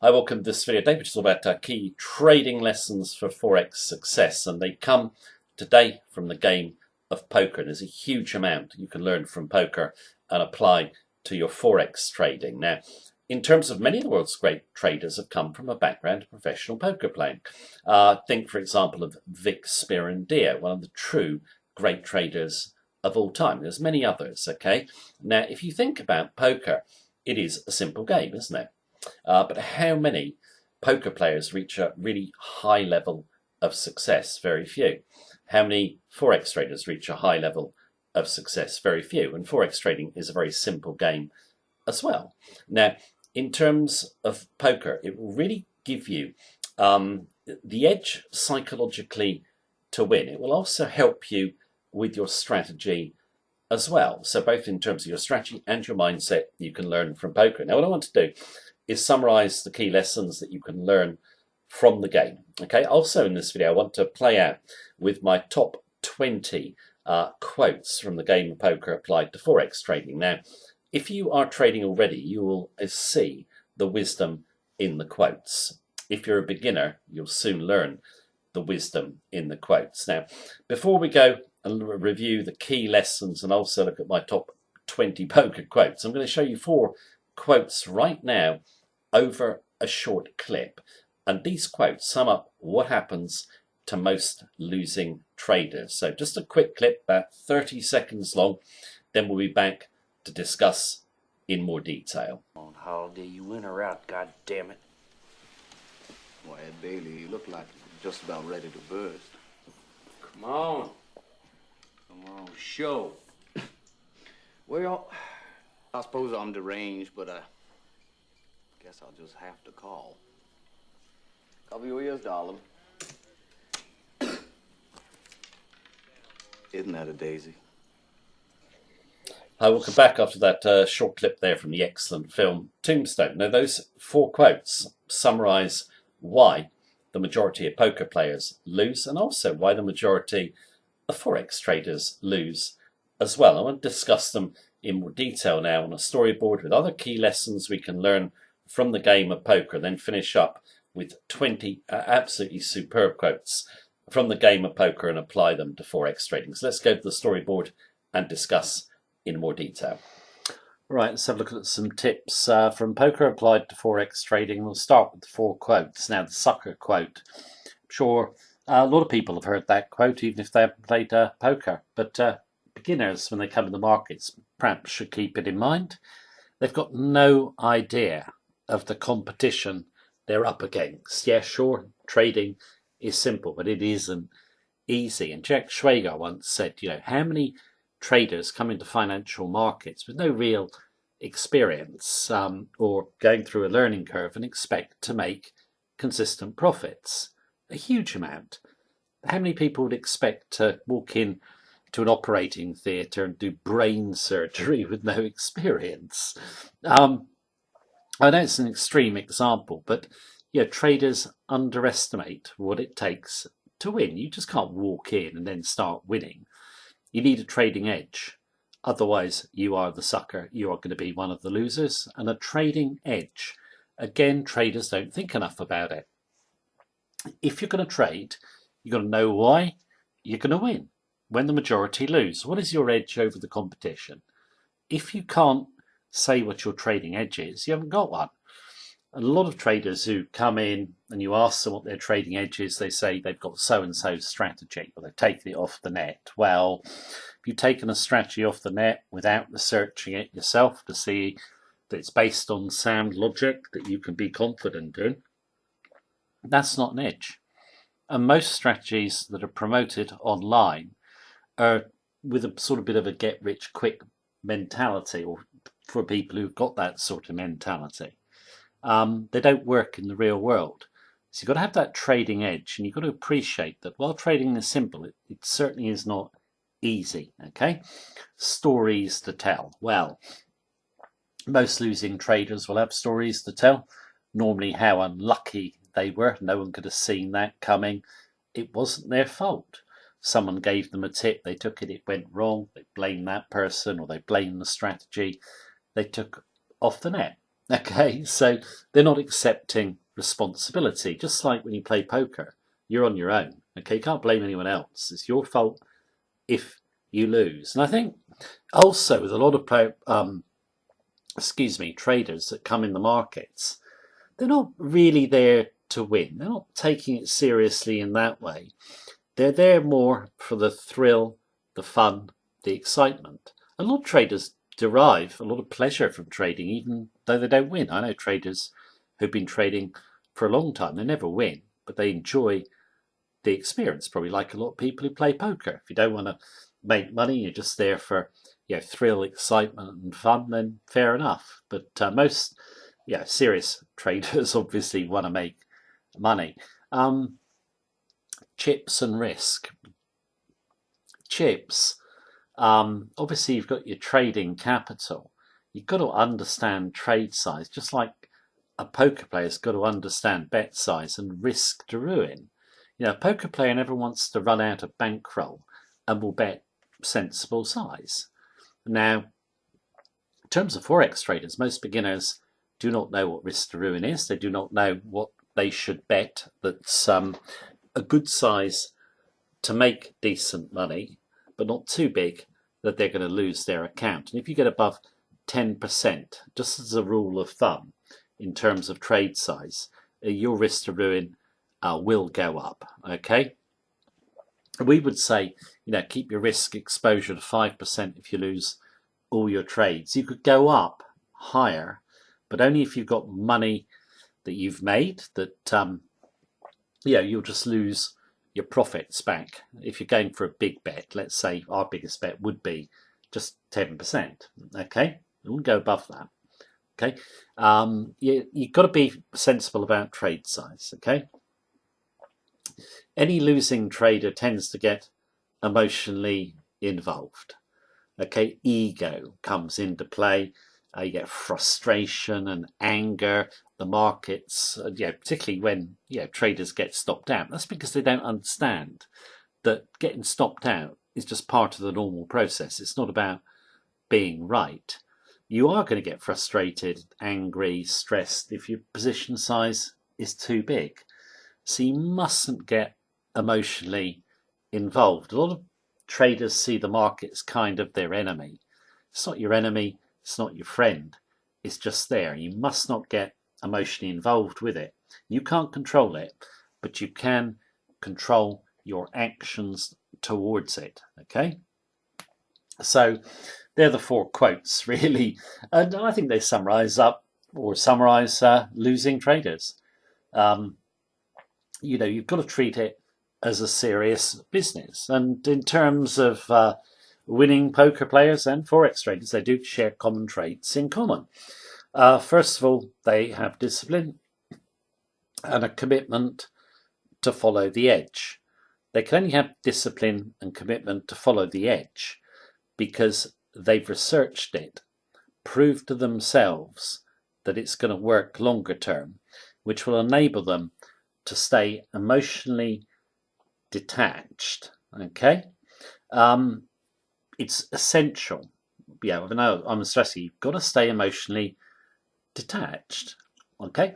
I welcome this video today, which is all about key trading lessons for Forex success, and they come today from the game of poker. There's a huge amount you can learn from poker and apply to your Forex trading. Now, in terms of many of the world's great traders have come from a background of professional poker playing. Think, for example, of Vic Spirandia, one of the true great traders of all time. There's many others, okay? Now, if you think about poker, it is a simple game, isn't it? But how many poker players reach a really high level of success? Very few. How many Forex traders reach a high level of success? Very few. And Forex trading is a very simple game as well. Now, in terms of poker, it will really give you the edge psychologically to win. It will also help you with your strategy as well. So both in terms of your strategy and your mindset, you can learn from poker. Now, what I want to do is summarize the key lessons that you can learn from the game. Okay. Also in this video, I want to play out with my top 20 quotes from the game of poker applied to Forex trading. Now, if you are trading already, you will see the wisdom in the quotes. If you're a beginner, you'll soon learn the wisdom in the quotes. Now, before we go and review the key lessons and also look at my top 20 poker quotes, I'm going to show you 4 quotes right now over a short clip, and these quotes sum up what happens to most losing traders. So just a quick clip, about 30 seconds long, then we'll be back to discuss in more detail. On holiday, you in or out, god damn it. Well, Ed Bailey, you look like you're just about ready to burst. Come on. Come on, show. Well, I suppose I'm deranged, but I guess I'll just have to call. Cover your ears, darling. Isn't that a daisy? Hi, welcome back after that short clip there from the excellent film Tombstone. Now, those 4 quotes summarize why the majority of poker players lose and also why the majority of Forex traders lose as well. I want to discuss them in more detail now on a storyboard with other key lessons we can learn from the game of poker, then finish up with 20 absolutely superb quotes from the game of poker and apply them to Forex trading. So let's go to the storyboard and discuss in more detail. Right, let's have a look at some tips from poker applied to Forex trading. We'll start with the 4 quotes. Now, the sucker quote. I'm sure a lot of people have heard that quote, even if they haven't played poker. But beginners, when they come in the markets, perhaps should keep it in mind. They've got no idea of the competition they're up against. Yeah, sure, trading is simple, but it isn't easy. And Jack Schwager once said, how many traders come into financial markets with no real experience or going through a learning curve and expect to make consistent profits? A huge amount. How many people would expect to walk in to an operating theatre and do brain surgery with no experience? I know it's an extreme example, but traders underestimate what it takes to win. You just can't walk in and then start winning. You need a trading edge. Otherwise, you are the sucker. You are going to be one of the losers. And a trading edge, again, traders don't think enough about it. If you're going to trade, you've got to know why you're going to win when the majority lose. What is your edge over the competition? If you can't say what your trading edge is, you haven't got one. A lot of traders who come in and you ask them what their trading edge is, they say they've got so-and-so strategy, or they've taken it off the net. Well, if you've taken a strategy off the net without researching it yourself to see that it's based on sound logic that you can be confident in, that's not an edge. And most strategies that are promoted online are with a sort of bit of a get-rich-quick mentality, or for people who've got that sort of mentality. They don't work in the real world. So you've got to have that trading edge, and you've got to appreciate that while trading is simple, it certainly is not easy. Okay, stories to tell. Well, most losing traders will have stories to tell. Normally how unlucky they were. No one could have seen that coming. It wasn't their fault. Someone gave them a tip, they took it, it went wrong. They blamed that person, or they blamed the strategy they took off the net. Okay, so they're not accepting responsibility. Just like when you play poker, you're on your own. Okay, you can't blame anyone else. It's your fault if you lose. And I think also with a lot of traders that come in the markets, they're not really there to win. They're not taking it seriously in that way. They're there more for the thrill, the fun, the excitement. A lot of traders derive a lot of pleasure from trading, even though they don't win. I know traders who've been trading for a long time. They never win, but they enjoy the experience, probably like a lot of people who play poker. If you don't want to make money, you're just there for thrill, excitement, and fun, then fair enough. But most serious traders obviously want to make money. Chips and risk. Chips, obviously you've got your trading capital. You've got to understand trade size, just like a poker player's got to understand bet size and risk to ruin. A poker player never wants to run out of bankroll and will bet sensible size. Now, in terms of Forex traders, most beginners do not know what risk to ruin is. They do not know what they should bet that's a good size to make decent money, but not too big that they're going to lose their account. And if you get above 10%, just as a rule of thumb, in terms of trade size, your risk to ruin will go up. Okay, we would say, keep your risk exposure to 5% if you lose all your trades. You could go up higher, but only if you've got money that you've made that, you'll just lose your profits back. If you're going for a big bet, let's say our biggest bet would be just 10%. Okay, we wouldn't go above that. Okay, you've got to be sensible about trade size. Okay, any losing trader tends to get emotionally involved. Okay, ego comes into play. You get frustration and anger. The markets, particularly when traders get stopped out. That's because they don't understand that getting stopped out is just part of the normal process. It's not about being right. You are going to get frustrated, angry, stressed if your position size is too big. So you mustn't get emotionally involved. A lot of traders see the market as kind of their enemy. It's not your enemy, it's not your friend. It's just there. You must not get emotionally involved with it. You can't control it, but you can control your actions towards it. Okay? So they're the 4 quotes, really. And I think they summarize losing traders. You've got to treat it as a serious business. And in terms of winning poker players and Forex traders, they do share common traits in common. First of all, they have discipline and a commitment to follow the edge. They can only have discipline and commitment to follow the edge because they've researched it, proved to themselves that it's going to work longer term, which will enable them to stay emotionally detached. Okay, it's essential. I know I'm stressing you've got to stay emotionally detached. Okay,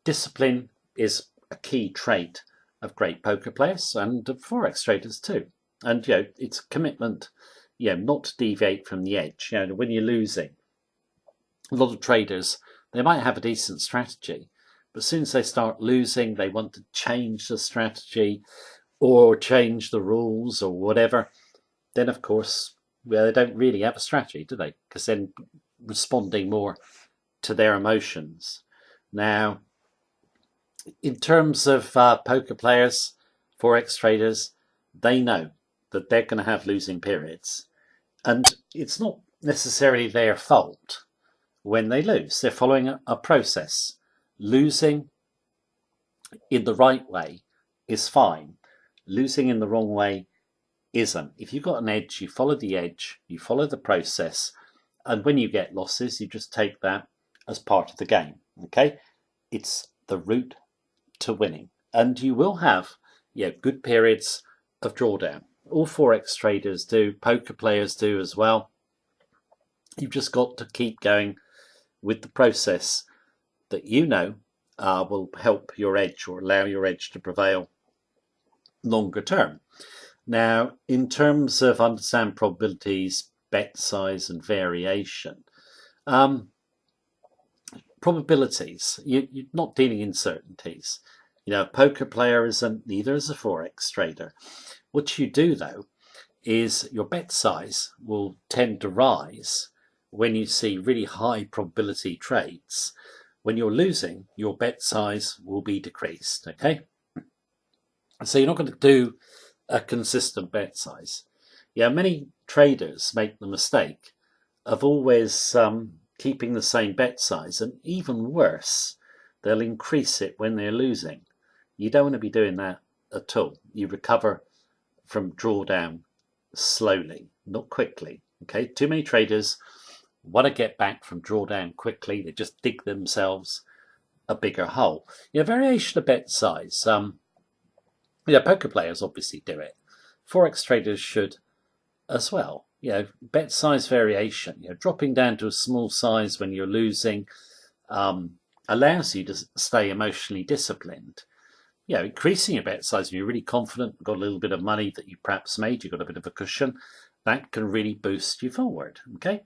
discipline is a key trait of great poker players and of Forex traders too. And it's a commitment, not to deviate from the edge. When you're losing, a lot of traders, they might have a decent strategy, but as soon as they start losing, they want to change the strategy or change the rules or whatever. Then, of course, they don't really have a strategy, do they? Because then responding more to their emotions. Now, in terms of poker players, Forex traders, they know that they're going to have losing periods. And it's not necessarily their fault when they lose. They're following a process. Losing in the right way is fine. Losing in the wrong way isn't. If you've got an edge, you follow the edge, you follow the process, and when you get losses, you just take that as part of the game. Okay? It's the route to winning. And you will have good periods of drawdown. All Forex traders do, poker players do as well. You've just got to keep going with the process that you know will help your edge or allow your edge to prevail longer term. Now, in terms of understand probabilities, bet size, and variation, probabilities, you're not dealing in certainties. You know, a poker player isn't, neither is a Forex trader. What you do, though, is your bet size will tend to rise when you see really high probability trades. When you're losing, your bet size will be decreased, okay? So you're not going to do a consistent bet size. Yeah, many traders make the mistake of always keeping the same bet size, and even worse, they'll increase it when they're losing. You don't want to be doing that at all. You recover from drawdown slowly, not quickly. Okay, too many traders want to get back from drawdown quickly. They just dig themselves a bigger hole. You know, variation of bet size. Poker players obviously do it. Forex traders should as well. You know, bet size variation. You know, dropping down to a small size when you're losing allows you to stay emotionally disciplined. You know, increasing your bet size when you're really confident, got a little bit of money that you perhaps made, you've got a bit of a cushion, that can really boost you forward. Okay.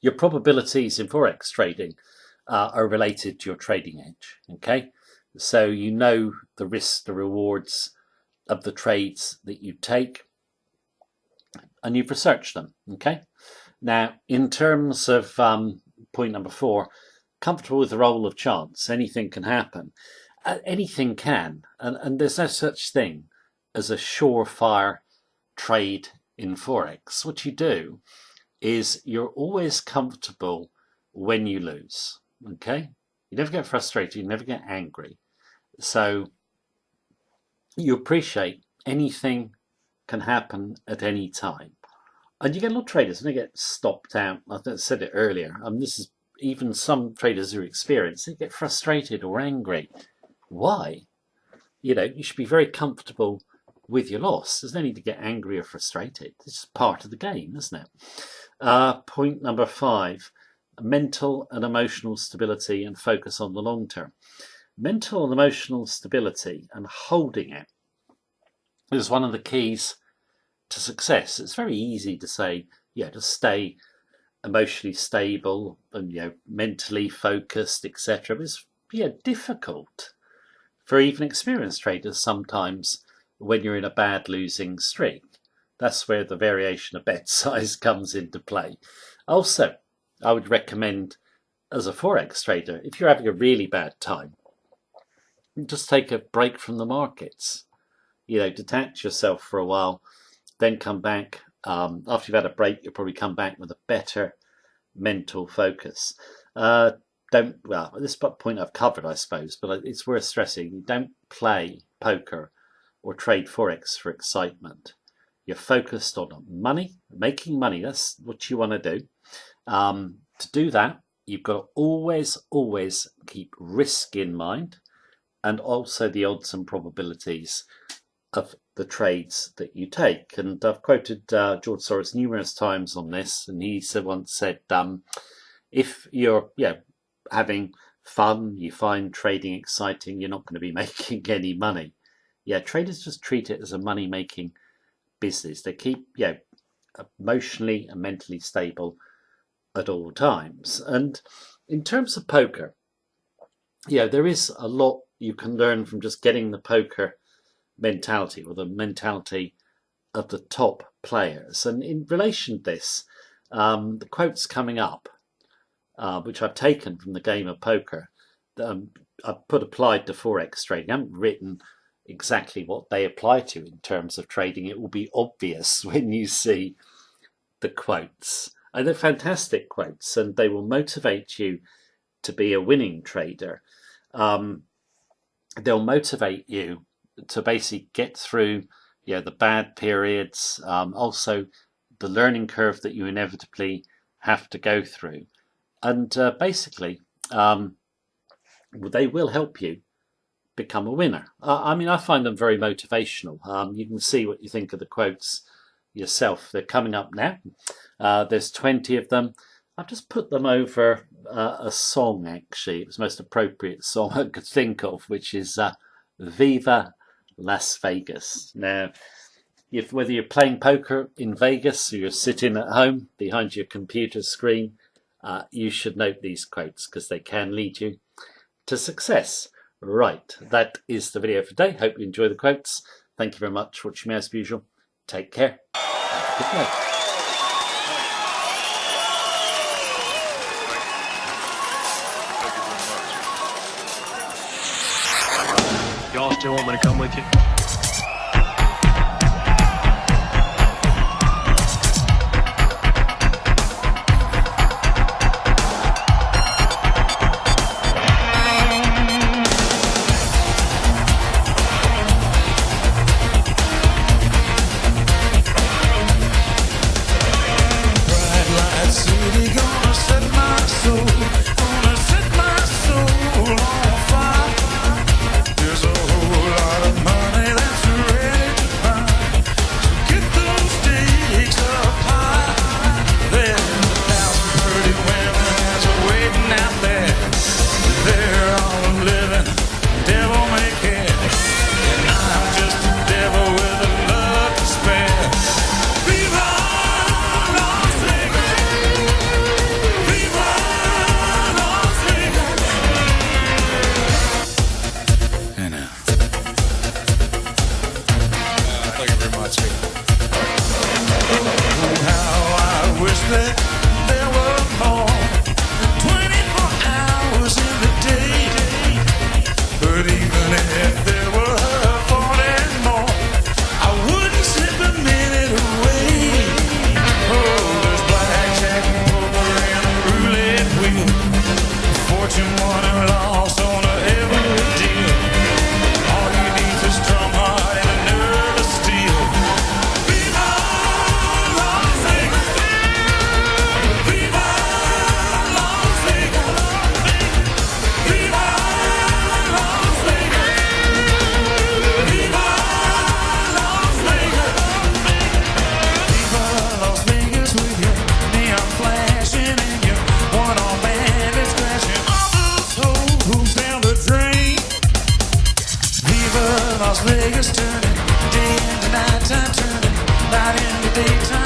Your probabilities in Forex trading are related to your trading edge. Okay. So you know the risks, the rewards of the trades that you take, and you've researched them. Okay. Now, in terms of point number 4, comfortable with the role of chance. Anything can happen. Anything can, and there's no such thing as a surefire trade in Forex. What you do is you're always comfortable when you lose. Okay. You never get frustrated. You never get angry. So you appreciate anything can happen at any time. And you get a lot of traders, and they get stopped out. I said it earlier. This is even some traders who are experienced, they get frustrated or angry. Why? You know, you should be very comfortable with your loss. There's no need to get angry or frustrated. It's part of the game, isn't it? Point number 5, mental and emotional stability and focus on the long term. Mental and emotional stability and holding it is one of the keys to success. It's very easy to say, to stay emotionally stable and mentally focused, etc. But it's difficult for even experienced traders sometimes when you're in a bad losing streak. That's where the variation of bet size comes into play. Also, I would recommend as a Forex trader, if you're having a really bad time, just take a break from the markets. Detach yourself for a while, then come back. After you've had a break, you'll probably come back with a better mental focus. This point I've covered, I suppose, but it's worth stressing. Don't play poker or trade Forex for excitement. You're focused on money, making money. That's what you want to do. To do that, you've got to always keep risk in mind, and also the odds and probabilities of the trades that you take. And I've quoted George Soros numerous times on this, and he once said, if you're having fun, you find trading exciting, you're not going to be making any money. Traders just treat it as a money-making business. They keep emotionally and mentally stable at all times. And in terms of poker, there is a lot you can learn from just getting the poker mentality, or the mentality of the top players. And in relation to this, the quotes coming up, which I've taken from the game of poker, I've put applied to Forex trading. I haven't written exactly what they apply to in terms of trading. It will be obvious when you see the quotes. And they're fantastic quotes, and they will motivate you to be a winning trader. They'll motivate you to basically get through the bad periods, also the learning curve that you inevitably have to go through. And basically, they will help you become a winner. I find them very motivational. You can see what you think of the quotes yourself. They're coming up now. There's 20 of them. I've just put them over a song, actually. It was the most appropriate song I could think of, which is Viva Las Vegas. Now, whether you're playing poker in Vegas or you're sitting at home behind your computer screen, you should note these quotes because they can lead you to success. Right, that is the video for today. Hope you enjoy the quotes. Thank you very much for watching me as usual. Take care. Have a good night. Y'all still want me to come with you? Las Vegas turning, day into nighttime turning, night into daytime.